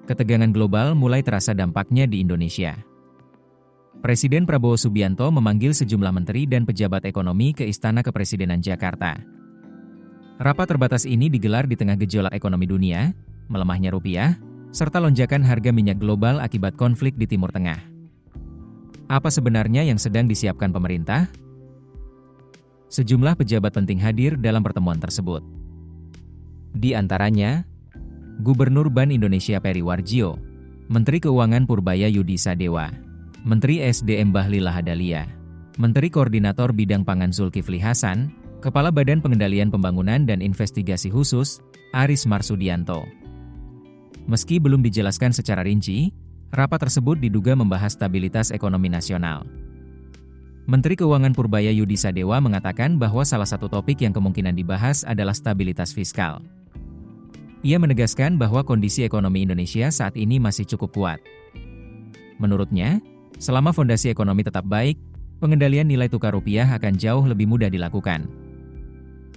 ketegangan global mulai terasa dampaknya di Indonesia. Presiden Prabowo Subianto memanggil sejumlah menteri dan pejabat ekonomi ke Istana Kepresidenan Jakarta. Rapat terbatas ini digelar di tengah gejolak ekonomi dunia, melemahnya rupiah, serta lonjakan harga minyak global akibat konflik di Timur Tengah. Apa sebenarnya yang sedang disiapkan pemerintah? Sejumlah pejabat penting hadir dalam pertemuan tersebut. Di antaranya, Gubernur Bank Indonesia Peri Warjio, Menteri Keuangan Purbaya Yudi Sadewa, Menteri SDM Bahlil Lahadalia, Menteri Koordinator Bidang Pangan Zulkifli Hasan, Kepala Badan Pengendalian Pembangunan dan Investigasi Khusus, Aris Marsudianto. Meski belum dijelaskan secara rinci, rapat tersebut diduga membahas stabilitas ekonomi nasional. Menteri Keuangan Purbaya Yudi Sadewa mengatakan bahwa salah satu topik yang kemungkinan dibahas adalah stabilitas fiskal. Ia menegaskan bahwa kondisi ekonomi Indonesia saat ini masih cukup kuat. Menurutnya, selama fondasi ekonomi tetap baik, pengendalian nilai tukar rupiah akan jauh lebih mudah dilakukan.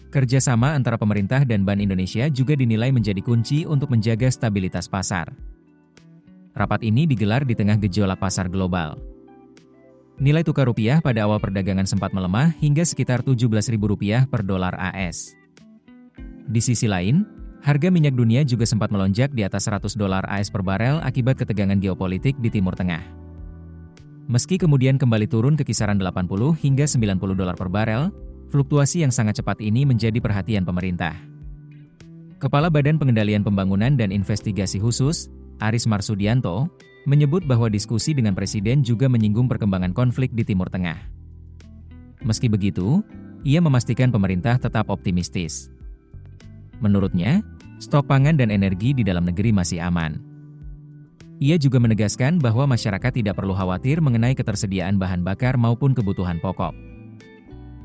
Kerjasama antara pemerintah dan Bank Indonesia juga dinilai menjadi kunci untuk menjaga stabilitas pasar. Rapat ini digelar di tengah gejolak pasar global. Nilai tukar rupiah pada awal perdagangan sempat melemah hingga sekitar Rp17.000 per dolar AS. Di sisi lain, harga minyak dunia juga sempat melonjak di atas $100 AS per barel akibat ketegangan geopolitik di Timur Tengah. Meski kemudian kembali turun ke kisaran $80 hingga $90 per barel, fluktuasi yang sangat cepat ini menjadi perhatian pemerintah. Kepala Badan Pengendalian Pembangunan dan Investigasi Khusus, Aris Marsudianto, menyebut bahwa diskusi dengan Presiden juga menyinggung perkembangan konflik di Timur Tengah. Meski begitu, ia memastikan pemerintah tetap optimistis. Menurutnya, stok pangan dan energi di dalam negeri masih aman. Ia juga menegaskan bahwa masyarakat tidak perlu khawatir mengenai ketersediaan bahan bakar maupun kebutuhan pokok.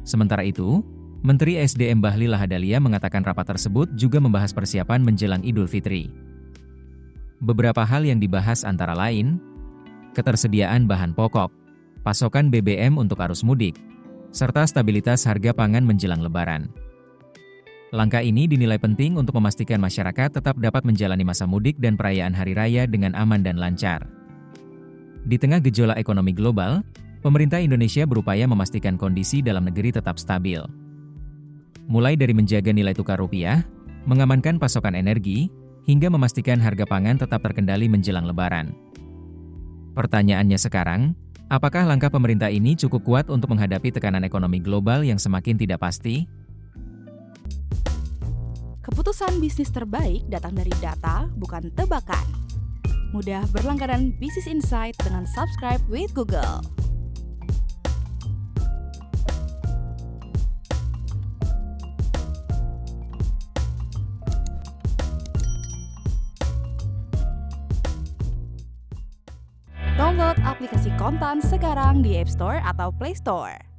Sementara itu, Menteri SDM Bahlil Lahadalia mengatakan rapat tersebut juga membahas persiapan menjelang Idul Fitri. Beberapa hal yang dibahas antara lain, ketersediaan bahan pokok, pasokan BBM untuk arus mudik, serta stabilitas harga pangan menjelang Lebaran. Langkah ini dinilai penting untuk memastikan masyarakat tetap dapat menjalani masa mudik dan perayaan Hari Raya dengan aman dan lancar. Di tengah gejolak ekonomi global, pemerintah Indonesia berupaya memastikan kondisi dalam negeri tetap stabil. Mulai dari menjaga nilai tukar rupiah, mengamankan pasokan energi, hingga memastikan harga pangan tetap terkendali menjelang Lebaran. Pertanyaannya sekarang, apakah langkah pemerintah ini cukup kuat untuk menghadapi tekanan ekonomi global yang semakin tidak pasti? Keputusan bisnis terbaik datang dari data, bukan tebakan. Mudah berlangganan Business Insight dengan subscribe with Google. Download aplikasi Kontan sekarang di App Store atau Play Store.